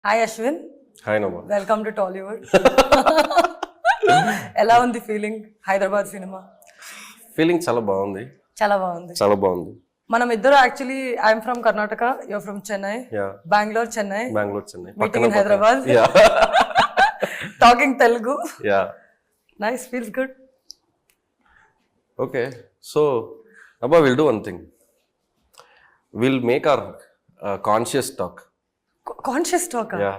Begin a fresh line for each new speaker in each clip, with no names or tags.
Hi Ashwin,
Hi Nabha.
welcome to Tollywood. ఎలా ఉంది feeling Hyderabad cinema?
Feeling చాలా బాగుంది.
చాలా బాగుంది.
చాలా బాగుంది.
మనం ఇద్దరు actually I'm from Karnataka, you're from Chennai,
Yeah.
Bengaluru Chennai,
Chennai.
Meeting in Hyderabad,
Yeah.
Talking Telugu.
Yeah.
Nice, feels good.
Okay. So, Nabha, we'll do one thing. We'll make our conscious talk.
Conscious talk.
Yeah.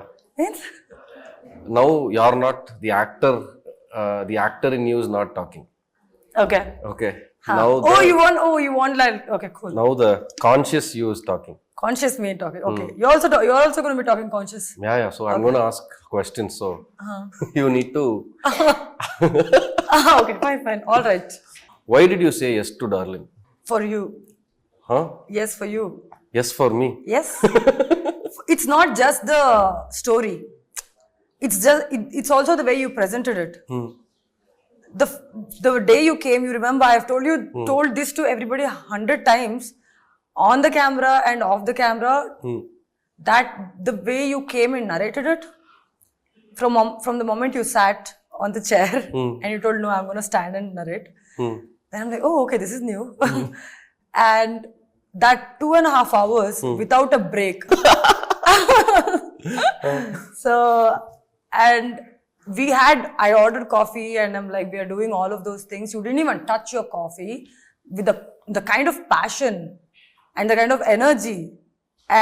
Now you're not the actor. The actor in you is not talking.
Okay.
Okay.
Oh, you want like, okay, cool.
Now the conscious you is talking.
Conscious me talking. Okay. You're also going to be talking conscious.
Yeah. So I'm going to ask questions. So you need to.
Okay, fine. All right.
Why did you say yes to Darling?
For you.
Huh?
Yes, for you.
Yes for me.
Yes. It's not just the story. It's also the way you presented it. The day you came, you remember, I've told this to everybody 100 times on the camera and off the camera, that the way you came and narrated it, from the moment you sat on the chair and you told, no, I'm going to stand and narrate. Then I'm like, oh, okay, this is new. And that 2.5 hours without a break. So, and I ordered coffee and I'm like, we are doing all of those things. You didn't even touch your coffee with the kind of passion and the kind of energy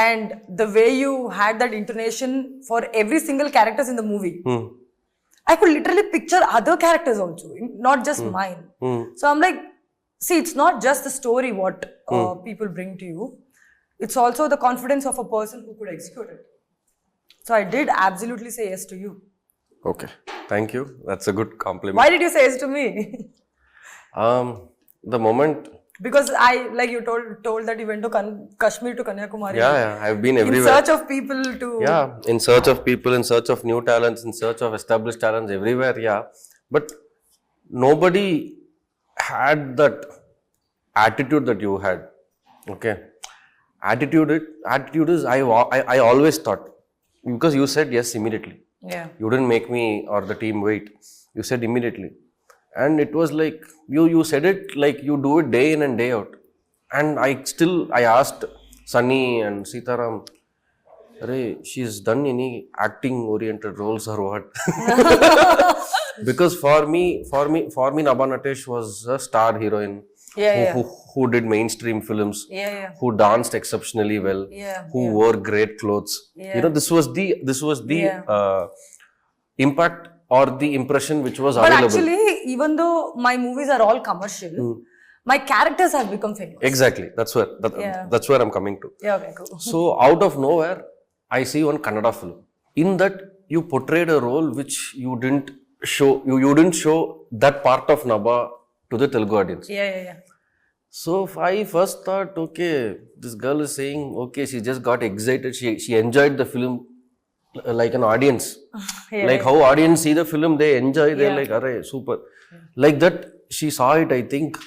and the way you had that intonation for every single characters in the movie. I could literally picture other characters also, not just mine. So I'm like, see, it's not just the story what people bring to you. It's also the confidence of a person who could execute it. So I did absolutely say yes to you.
Okay. Thank you. That's a good compliment.
Why did you say yes to me?
The moment.
Because like you told that you went to Kashmir to Kanyakumari.
Yeah. I've been everywhere.
In search of people to.
Yeah. In search of people, in search of new talents, in search of established talents everywhere. Yeah. But nobody had that attitude that you had. Okay. Attitude is I always thought, because you said yes immediately.
Yeah.
You didn't make me or the team wait. You said immediately. And it was like, you said it like you do it day in and day out. And I asked Sunny and Sitaram, she's done any acting oriented roles or what? Because for me, Nabha Natesh was a star heroine. Who did mainstream films, who danced exceptionally well, who wore great clothes. You know, this was the impact or the impression which was available.
But actually, even though my movies are all commercial, my characters have become famous.
Exactly. That's where I'm coming to.
Yeah, okay, cool.
So out of nowhere, I see one Kannada film. In that, you portrayed a role which you didn't show. You didn't show that part of Nabha to the Telugu audience.
Yeah.
So I first thought, okay, this girl is saying, okay, she just got excited. She enjoyed the film like an audience. Like how audience see the film, they enjoy. They're like, array, super. Like that, she saw it. I think,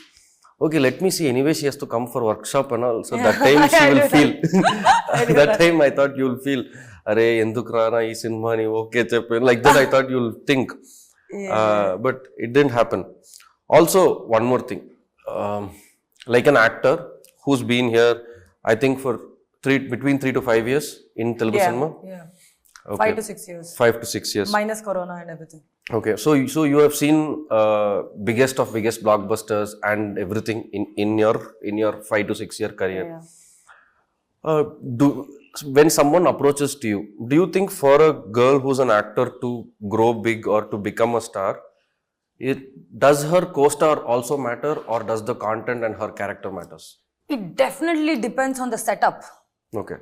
okay, let me see. Anyway, she has to come for workshop and all. So that time she will feel. That time I thought you'll feel, array, enduk rana ee cinema ni okay cheppu. Like that I thought you'll think. But it didn't happen. Also, one more thing. Like an actor who's been here, I think for between 3 to 5 years in Telugu cinema.
Yeah.
Okay.
5 to 6 years.
5 to 6 years.
Minus Corona and everything.
Okay. So you have seen biggest of biggest blockbusters and everything in your 5 to 6 year career.
Yeah.
When someone approaches to you, do you think for a girl who's an actor to grow big or to become a star, does her co-star also matter, or does the content and her character matters?
It definitely depends on the setup.
Okay.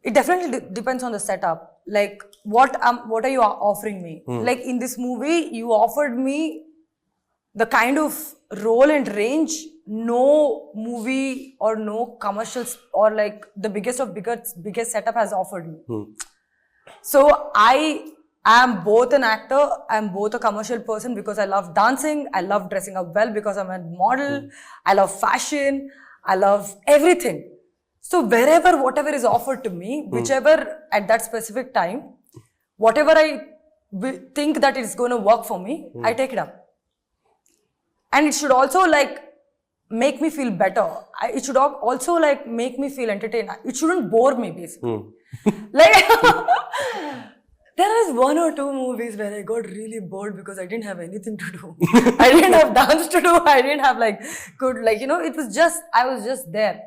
It definitely depends on the setup. Like, what are you offering me? Like in this movie, you offered me the kind of role and range no movie or no commercials or like the biggest setup has offered me. So I am both an actor, I'm both a commercial person because I love dancing, I love dressing up well because I'm a model, I love fashion, I love everything. So wherever, whatever is offered to me, whichever at that specific time, whatever I think that is going to work for me, I take it up. And it should also like make me feel better. It should also like make me feel entertained. It shouldn't bore me basically. Like there is 1 or 2 movies where I got really bored because I didn't have anything to do. I didn't have dance to do. I didn't have like good, like, you know, it was just, I was just there.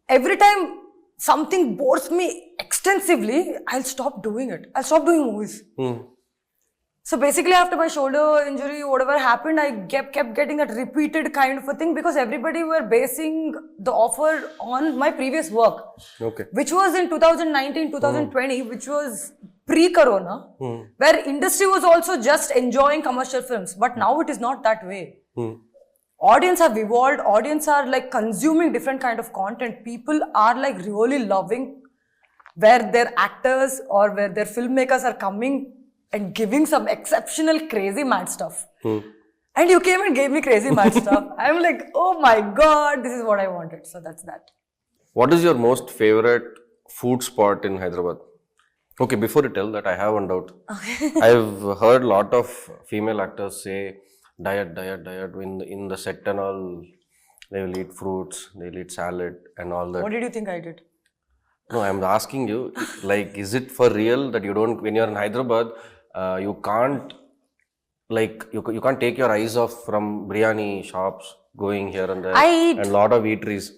Every time something bores me extensively, I'll stop doing it. I'll stop doing movies. So basically after my shoulder injury, whatever happened, I kept getting that repeated kind of a thing because everybody were basing the offer on my previous work.
Okay.
Which was in 2019, 2020, which was pre-corona, where industry was also just enjoying commercial films. But now it is not that way. Audience have evolved. Audience are like consuming different kind of content. People are like really loving where their actors or where their filmmakers are coming and giving some exceptional crazy mad stuff. And you came and gave me crazy mad stuff. I'm like, oh my God, this is what I wanted. So that's that.
What is your most favorite food spot in Hyderabad? Okay, before you tell that, I have one doubt. Okay. I've heard a lot of female actors say diet. In the set and all, they will eat fruits, they'll eat salad and all that.
What did you think I did?
No, I'm asking you, like, is it for real that you don't, when you're in Hyderabad, you can't, like, you can't take your eyes off from biryani shops going here and there and a lot of eateries.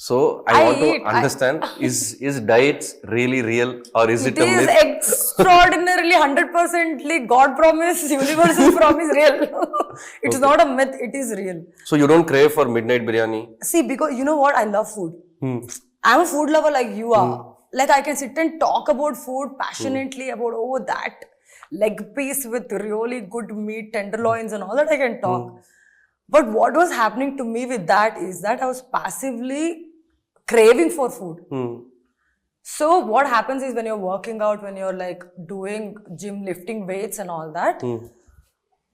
So I want to understand, is diets really real or is it a myth?
It is extraordinarily 100% God promise, universal promise real. It's not a myth, it is real.
So you don't crave for midnight biryani?
See, because you know what, I love food. I'm a food lover like you are. Like I can sit and talk about food passionately about, oh, that leg piece with really good meat, tenderloins and all that I can talk. But what was happening to me with that is that I was passively craving for food. So what happens is when you're working out, when you're like doing gym, lifting weights and all that,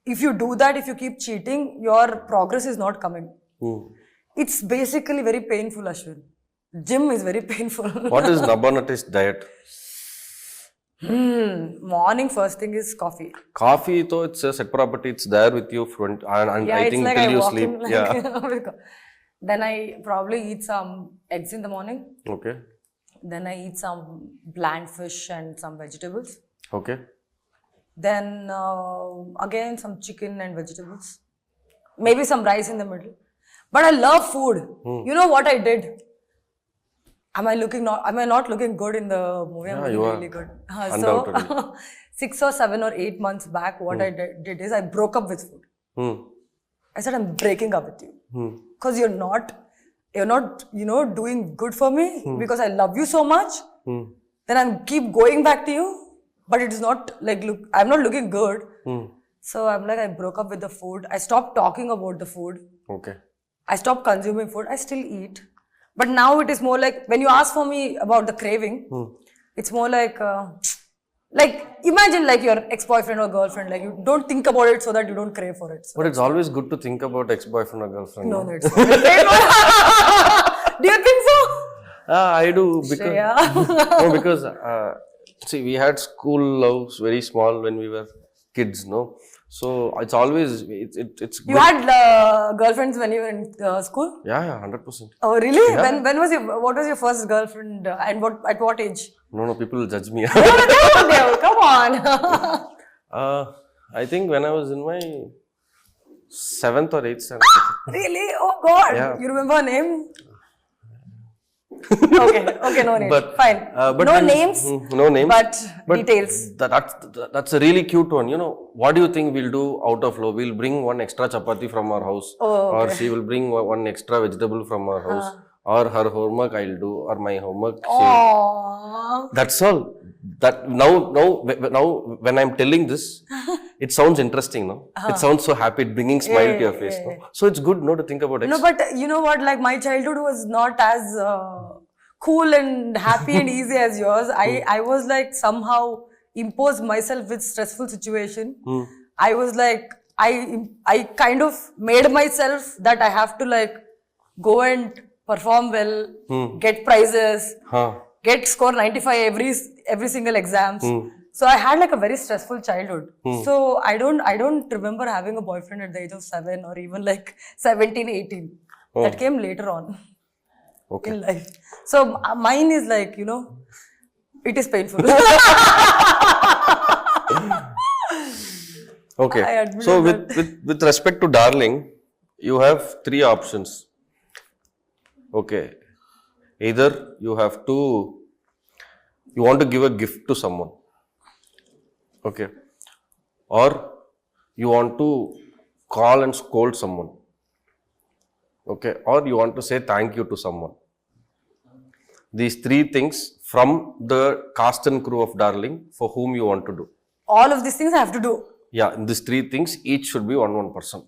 if you do that, if you keep cheating, your progress is not coming. It's basically very painful, Ashwin. Gym is very painful.
What is Nabha Natesh diet?
Morning first thing is coffee.
Coffee, though, it's a set property. It's there with you front, and
yeah,
I think
like
till you
walk
sleep.
in, like,
Yeah.
Then I probably eat some eggs in the morning.
Okay.
Then I eat some bland fish and some vegetables.
Okay.
Then again some chicken and vegetables. Maybe some rice in the middle. But I love food. You know what I did? Am I not looking good in the movie?
Yeah,
I'm
you
really
are.
good.
Undoubtedly.
6 or 7 or 8 months back, what I did is I broke up with food. I said, I'm breaking up with you. Because you're not, doing good for me because I love you so much. Then I'm keep going back to you, but it is not like, look, I'm not looking good. So I'm like, I broke up with the food. I stopped talking about the food.
Okay.
I stopped consuming food. I still eat. But now it is more like, when you ask for me about the craving, it's more like imagine like your ex-boyfriend or girlfriend, like you don't think about it so that you don't crave for it. So
But it's always good to think about ex-boyfriend or girlfriend.
no, it's not. Do you think so?
I do because see, we had school loves very small when we were kids, no? So it's always it's good.
You had girlfriends when you were in school?
Yeah, 100%.
Oh, really?
Yeah.
When was what was your first girlfriend and at what age?
No, people will judge me.
Come on.
I think when I was in my 7th or 8th standard.
Really? Oh God.
Yeah.
You remember her name? Okay, no names.
But,
fine.
but
no names.
No names.
But details.
That's a really cute one. You know, what do you think we'll do out of love? We'll bring one extra chapati from our house.
Oh, okay.
Or she will bring one extra vegetable from our house. Or her homework I'll do, or my homework.
Aww.
That's all. That now when I'm telling this, it sounds interesting, no? It sounds so happy, bringing smile to your face, no? So it's good, no, to think about it.
No, but you know what? Like my childhood was not as cool and happy and easy as yours. I was like somehow imposed myself with stressful situation. I was like I kind of made myself that I have to like go and perform well, get prizes,
Huh.
get score 95 every single exams. So I had like a very stressful childhood. So I don't remember having a boyfriend at the age of 7 or even like 17, 18. That came later on in life. So mine is like, it is painful.
Okay.
I admit
So
that.
with respect to Darling, you have 3 options. Okay. Either you want to give a gift to someone. Okay. Or you want to call and scold someone. Okay. Or you want to say thank you to someone. These 3 things from the cast and crew of Darling for whom you want to do.
All of these things I have to do.
Yeah, these 3 things, each should be one person.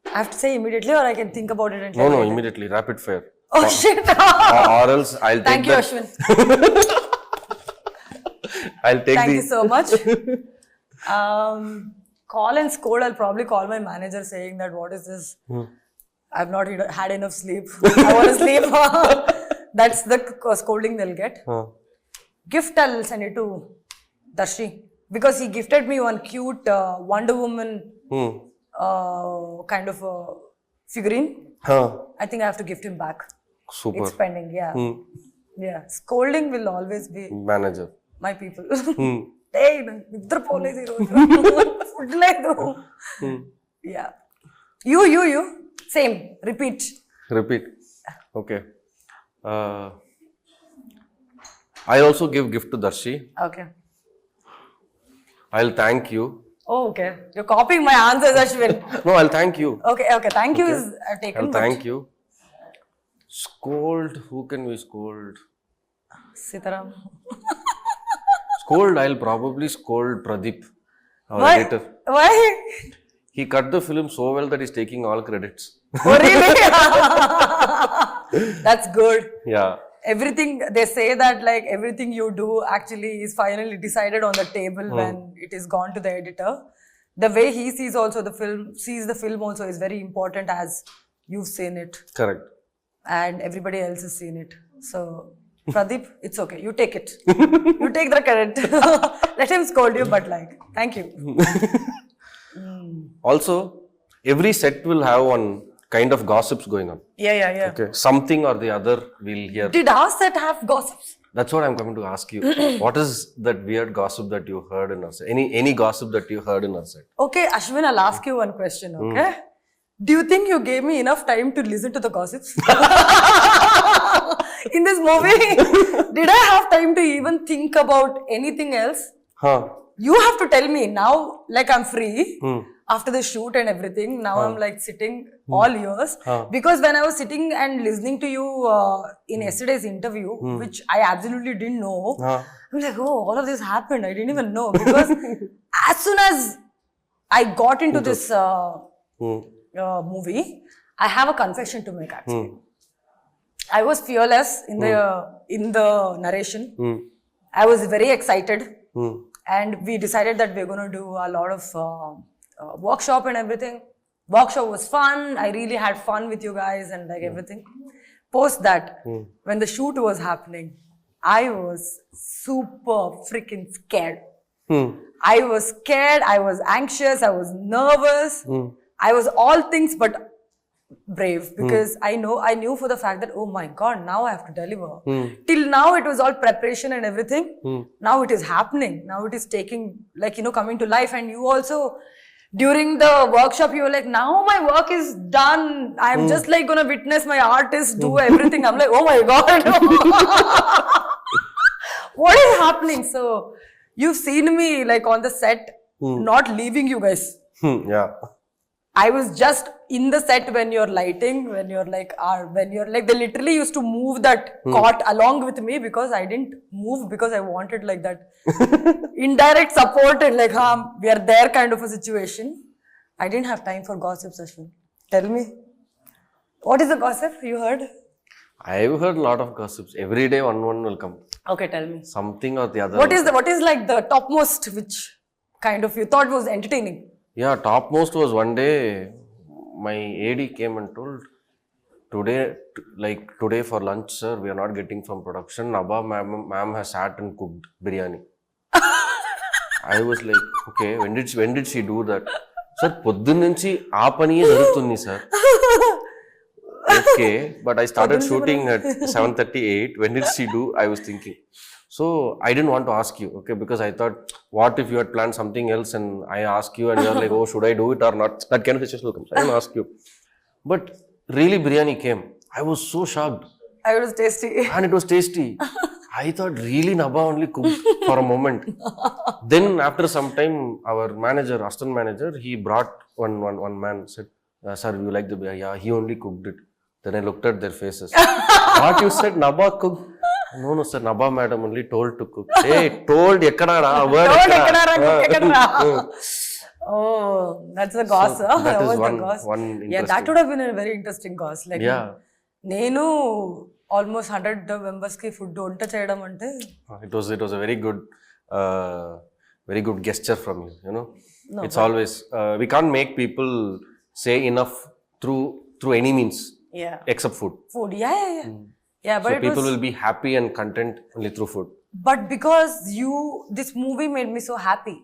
I have to say immediately or I can think about it and tell
No,
you later?
immediately, rapid fire.
Oh shit.
Or else I'll take
Thank you,
that.
Ashwin.
I'll take
Thank
the.
you so much. Call and scold. I'll probably call my manager saying that what is this? I've not had enough sleep. I want to sleep. That's the scolding they'll get. Gift, I'll send it to Darshi because he gifted me one cute Wonder Woman kind of figurine. I think I have to gift him back.
Super.
It's pending, yeah. Yeah. Scolding will always be
Manager.
my people. Hey, నిద్ర పోలేదు ఈరోజు food లేదు. Yeah. You. Same. Repeat.
Okay. I also give gift to Darshi.
Okay.
I'll thank you.
Oh, okay. You're copying my answers, Ashwin.
No, I'll thank you.
Okay. Thank you is taken.
I'll thank you. Scold. Who can we scold?
Sitaram.
Scold. I'll probably scold Pradeep, our
Why?
editor.
Why?
He cut the film so well that he's taking all credits.
Oh, really? That's good.
Yeah.
Everything they say that like everything you do actually is finally decided on the table when it is gone to the editor. The way he sees the film also is very important as you've seen it
Correct.
and everybody else has seen it. So Pradeep, it's okay. You take it. You take the credit. Let him scold you, but like, thank you.
Also, every set will have one kind of gossips going on.
Yeah.
Okay. Something or the other we'll hear.
Did our set have gossips?
That's what I'm coming to ask you. What is that weird gossip that you heard in our set? Any gossip that you heard in our set?
Okay, Ashwin, I'll ask you one question, okay? Do you think you gave me enough time to listen to the gossips? In this movie, did I have time to even think about anything else? You have to tell me now, like I'm free after the shoot and everything. Now I'm like sitting all ears. Because when I was sitting and listening to you in yesterday's interview, which I absolutely didn't know, I'm like, oh, all of this happened. I didn't even know. Because as soon as I got into this movie, I have a confession to make actually. I was fearless in the narration. I was very excited. And we decided that we're going to do a lot of workshop and everything. Workshop was fun. I really had fun with you guys and like everything. Post that, when the shoot was happening, I was super freaking scared. I was scared. I was anxious. I was nervous. I was all things but brave because I knew for the fact that, oh my God, now I have to deliver. Till now it was all preparation and everything. Now it is happening. Now it is taking coming to life. And you also during the workshop you were like, now my work is done. I'm just like gonna witness my artist do everything. I'm like, oh my God. What is happening? So you've seen me like on the set not leaving you guys.
Yeah.
I was just in the set when you're lighting, when you're like, they literally used to move that cot along with me because I didn't move because I wanted like that indirect support and like, we are there kind of a situation. I didn't have time for gossips, Ashwin. Tell me. What is the gossip you heard?
I've heard a lot of gossips. Every day one will come.
Okay, tell me.
Something or the other.
What is like the topmost which kind of you thought was entertaining?
Yeah, topmost was one day my AD came and told, today for lunch, sir, we are not getting from production. Nabha ma'am has sat and cooked biryani. I was like, okay, when did she do that? Sir, పొద్దున్న నుంచి ఆ పనియే జరుగుతుంది sir. Okay, but I started shooting at 7:38. When did she do? I was thinking. So I didn't want to ask you, okay, because I thought, what if you had planned something else and I ask you and you're like, oh, should I do it or not? That kind of situation will come. So I didn't ask you. But really, biryani came. I was so shocked.
It was tasty.
And it was tasty. I thought really Nabha only cooked for a moment. Then after some time, our manager, assistant manager, he brought one man, said, sir, you like the biryani? Yeah, he only cooked it. Then I looked at their faces. What you said, Nabha cooked? No, sir, Nabha madam only told to cook. Hey, told, ekkada, word ekkada.
Oh, that's the goss.
So that is
the goss.
one
Yeah, that would have been a very interesting goss. Like,
yeah.
నేను almost 100 members కి food వంట చేయడం అంటే
it was a very good gesture from you, you know. No, it's always we can't make people say enough through any means, except food. Yeah, but so people will be happy and content only through food.
But because this movie made me so happy.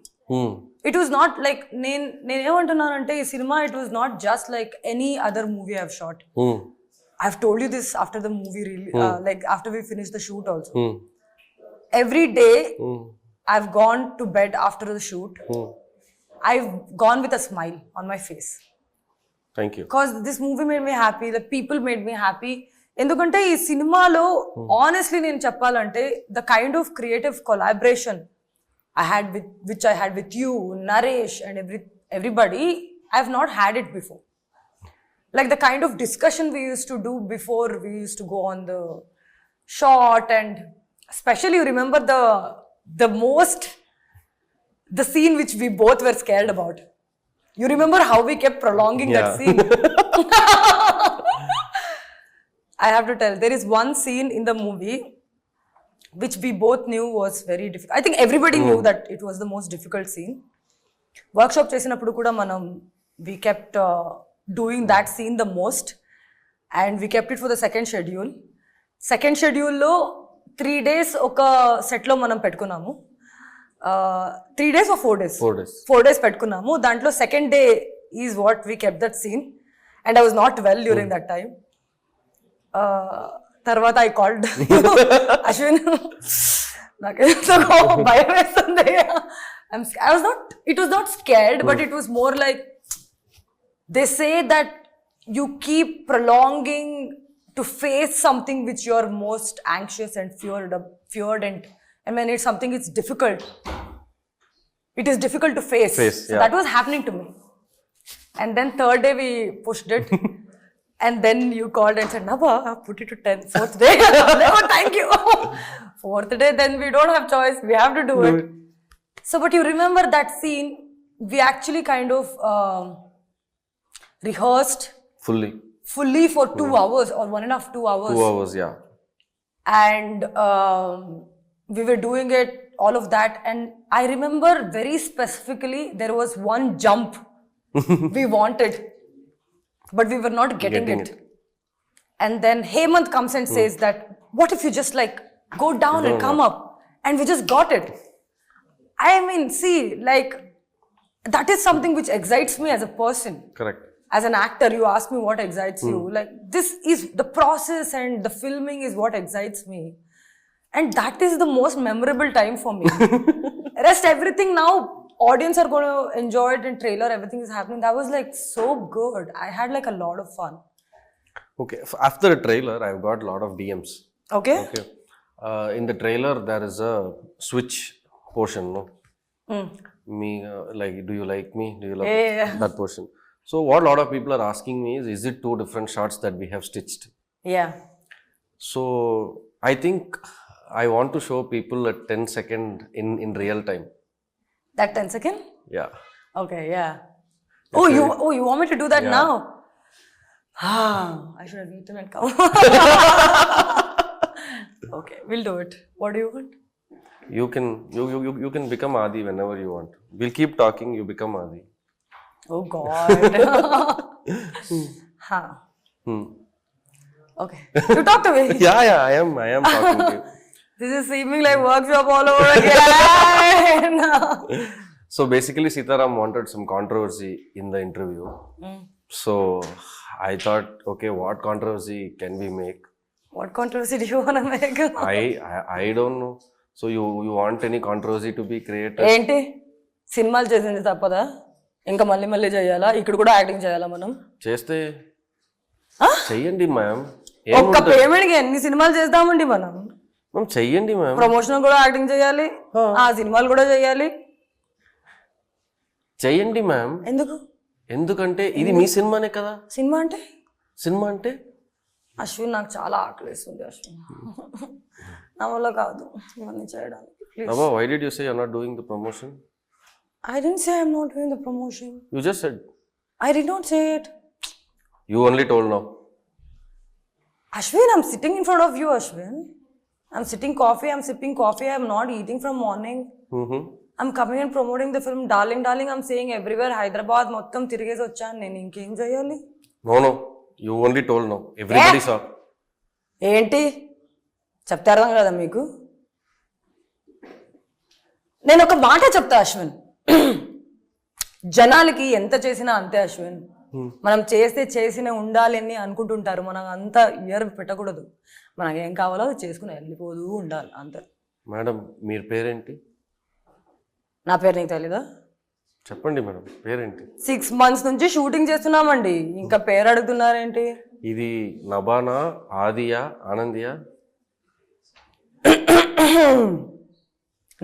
It was not like నేనేమంటున్నానంటే ఈ cinema, it was not just like any other movie I've shot. I've told you this after the movie, really, like after we finished the shoot also. Every day I've gone to bed after the shoot. I've gone with a smile on my face.
Thank you.
Because this movie made me happy, the people made me happy. ఎందుకంటే ఈ సినిమాలో honestly నేను చెప్పాలంటే the kind of creative collaboration which I had with you, Naresh and everybody, I've not had it before. Like the kind of discussion we used to do before we used to go on the shot, and especially you remember the scene which we both were scared about. You remember how we kept prolonging that scene? I have to tell, there is one scene in the movie which we both knew was very difficult. I think everybody knew that it was the most difficult scene. Workshop చేసినప్పుడు కూడా we kept doing that scene the most, and we kept it for the second schedule లో 3 days ఒక set లో మనం పెట్టుకున్నాము. 3 days or 4 days? 4 days పెట్టుకున్నాము. దాంట్లో second day is what we kept that scene, and I was not well during that time. తర్వాత I called Aswin. నాకేదో భయం వేస్తుంది. It was not scared, but it was more like, they say that you keep prolonging to face something which you're most anxious and feared, and when it's something it's difficult, it is difficult to face. So that was happening to me. And then third day we pushed it. And then you called and said, Nabha, put it to 10. Fourth day, oh, thank you. Fourth day, then we don't have choice. We have to do it. So, but you remember that scene, we actually kind of rehearsed fully for 2 hours or 1.5 2 hours.
2 hours, yeah.
And we were doing it, all of that. And I remember very specifically, there was one jump we wanted, but we were not getting it. And then Hemant comes and says that, what if you just like go down and come up? And we just got it. I mean, see, like, that is something which excites me as a person.
Correct.
As an actor, you ask me what excites you. Like, this is the process and the filming is what excites me. And that is the most memorable time for me. Rest everything now, audience are going to enjoy it, and trailer, everything is happening. That was like so good. I had like a lot of fun.
Okay. After the trailer, I've got a lot of DMs.
Okay.
In the trailer, there is a switch portion, no? Like, do you like me? Do you love me? That portion. So what a lot of people are asking me is it 2 different shots that we have stitched?
Yeah.
So I think I want to show people a 10-second in real time.
That 10 second?
Yeah.
Okay, yeah. You want me to do that now? I should have eaten and come. Okay, we'll do it. What do you want?
You can become Adi whenever you want. We'll keep talking, you become Adi.
Oh God. Okay. You talk to me.
Yeah, I am talking to you.
This is seeming like workshop all over again.
So basically, Sitaram wanted some controversy in the interview. So I thought, okay, what controversy can we make?
What controversy do you want to make?
I don't know. So you want any controversy to be created?
ఏంటి సినిమాలు చేసింది తప్పదా ఇంకా మళ్ళీ మళ్ళీ చేయాలా ఇక్కడ కూడా యాక్టింగ్ చేయాలా మనం
చేస్తే చెయ్యండి మ్యామ్
ఒక్క పేమెంట్ కి ఎన్ని సినిమాలు చేద్దామండి మనం
చెయ్యండి మ్యామ్
ప్రమోషన్ కూడా యాక్టింగ్ చేయాలి ఆ సినిమాలు కూడా చేయాలి
చెయ్యండి మ్యామ్ ఎందుకంటే ఇది మీ సినిమానే కదా సినిమా అంటే
అశ్విన్ నాకు చాలా ఆకలిస్తుంది అశ్విన్ నా వల్ల కాదు ఇవన్నీ చేయడానికి
Nabha, why did you say you're not doing the promotion?
I didn't say I'm not doing the promotion.
You just said.
I did not say it.
You only told now.
Ashwin, I'm sitting in front of you, Ashwin. I'm sipping coffee. I'm not eating from morning. I'm coming and promoting the film. Darling, I'm saying everywhere. Hyderabad, mottam tirigesi vachanu. Nenu inkem cheyali?
No. You only told now. Everybody saw.
ఏంటి చెప్తే అర్థం కదా మీకు నేను ఒక మాట చెప్తా అశ్విన్ జనాలకి ఎంత చేసినా అంతే అశ్విన్ మనం చేసిన ఉండాలి అని అనుకుంటుంటారు మనం అంత ఇయర్ పెట్టకూడదు మనకి ఏం కావాలో అది చేసుకుని వెళ్ళిపోదు ఉండాలి అంతే
మేడం మీరు పేరేంటి
నా పేరు నీకు తెలీదా
చెప్పండి మేడం పేరేంటి
6 months నుంచి షూటింగ్ చేస్తున్నామండి ఇంకా పేరు అడుగుతున్నారేంటి
ఇది నభానా ఆదియా ఆనందియా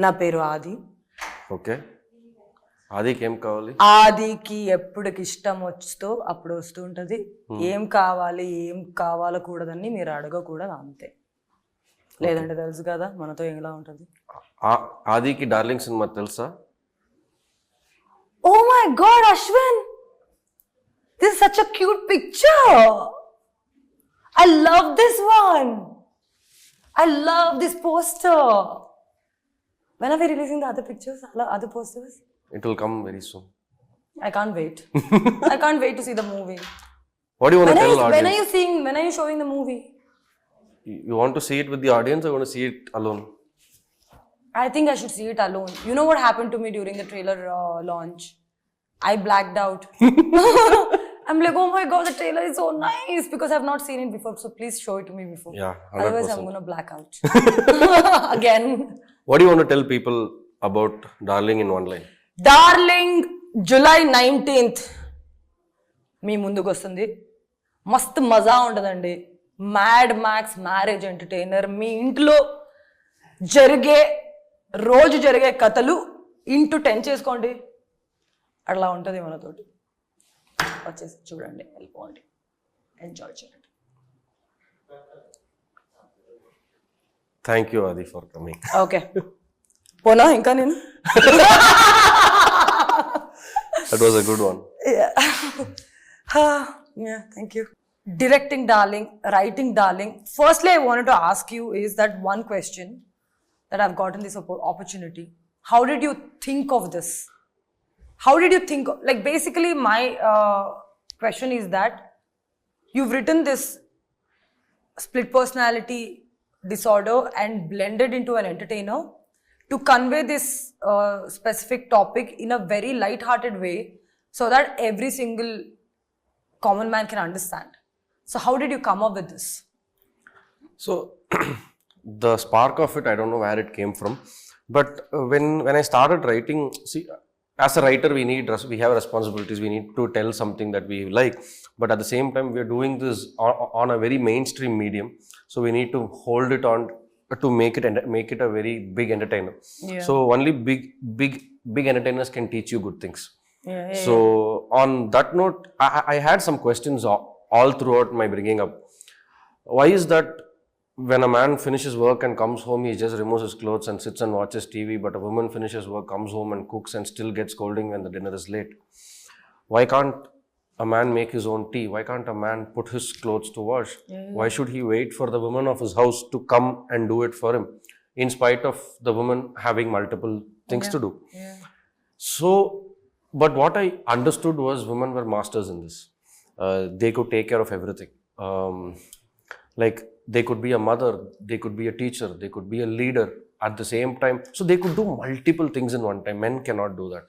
నా పేరు ఆది
ఓకే ఆదికి ఏం కావాలి
ఆదికి ఎప్పటికి ఇష్టం వస్తుందో అప్పుడు వస్తూ ఉంటుంది ఏం కావాలో కూడదని మీరు అడగకూడదు అంతే లేదంటే తెలుసు కదా మనతో ఎలా ఉంటుంది
ఆదికి డార్లింగ్ సినిమా తెలుసా
Oh my God, Ashwin! This is such a cute picture. I love this one. I love this poster. When are we releasing the other pictures, other posters?
It will come very soon.
I can't wait. I can't wait to see the movie.
What do you want to tell audience?
When are you showing the movie?
You want to see it with the audience or you want to see it alone?
I think I should see it alone. You know what happened to me during the trailer launch? I blacked out. I'm like, oh my God, the trailer is so nice because I've not seen it before. So please show it to me before.
Yeah, 100%.
Otherwise, I'm going to black out. Again.
What do you want to tell people about Darling in one line?
Darling, July 19th. మీ ముందుకు వస్తుంది మస్తు మజా ఉంటుందండి mad max marriage entertainer మీ ఇంట్లో రోజు జరిగే కథలు into 10 చేసుకోండి అట్లా ఉంటుంది మనతోటి వచ్చేసి చూడండి వెళ్ళిపోండి ఎంజాయ్ చేయండి
థ్యాంక్ యూ ఆది ఫర్ కమింగ్
ఓకే పోనా ఇంకా నేను
that was a good one
yeah thank you directing darling writing darling firstly I wanted to ask you is that one question that I've gotten this opportunity how did you think of this how did you think like basically my question is that you've written this split personality disorder and blended into an entertainer to convey this specific topic in a very light-hearted way so that every single common man can understand. So how did you come up with this?
So the spark of it, I don't know where it came from, but when I started writing, see, as a writer we have responsibilities, we need to tell something that we like, but at the same time we are doing this on a very mainstream medium, so we need to hold it on to make it a very big entertainer.
Yeah.
So only big entertainers can teach you good things.
Yeah,
So on that note, I had some questions all throughout my bringing up. Why is that when a man finishes work and comes home, he just removes his clothes and sits and watches TV, but a woman finishes work, comes home and cooks and still gets scolding when the dinner is late? Why can't a man make his own tea? Why can't a man put his clothes to wash? Why should he wait for the woman of his house to come and do it for him, in spite of the woman having multiple things to do? So, but what I understood was women were masters in this. They could take care of everything. Like they could be a mother, they could be a teacher, they could be a leader at the same time. So they could do multiple things in one time. Men cannot do that.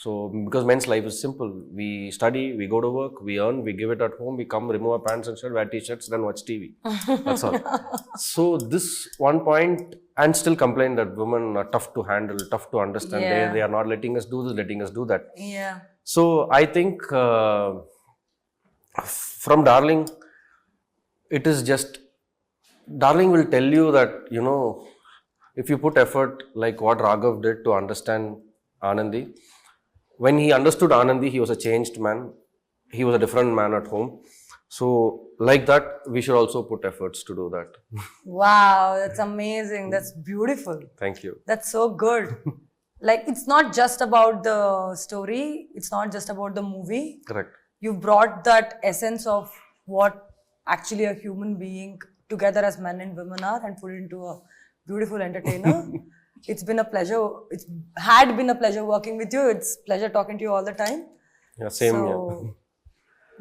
So because men's life is simple, we study, we go to work, we earn, we give it at home, we come, remove our pants and shirt, wear t-shirts, then watch TV. That's all. So this one point, and still complain that women are tough to handle, tough to understand.
Yeah.
They are not letting us do this, letting us do that.
Yeah.
So I think from Darling, it is just, Darling will tell you that, you know, if you put effort like what Raghav did to understand Anandi, when he understood Anandi, he was a changed man. He was a different man at home. So like that, we should also put efforts to do that.
Wow, that's amazing. That's beautiful.
Thank you.
That's so good. Like, it's not just about the story. It's not just about the movie.
Correct.
You've brought that essence of what actually a human being together as men and women are and put into a beautiful entertainer. It's been a pleasure. It's had been a pleasure working with you. It's pleasure talking to you all the time.
Yeah, same here.
So,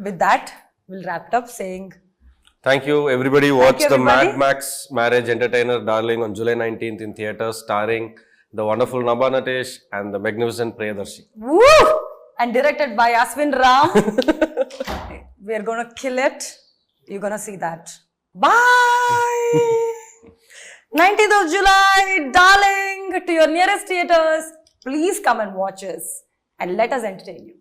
with that, we'll wrap it up saying,
Thank you, everybody. Watch
you,
the Mad
everybody.
Max Marriage Entertainer Darling on July 19th in theatres, starring the wonderful Nabha Natesh and the magnificent Priyadarshi.
woo! And directed by Aswin Raam. We're gonna kill it. You're gonna see that. Bye! 19th of July, darling, to your nearest theatres. Please come and watch us and let us entertain you.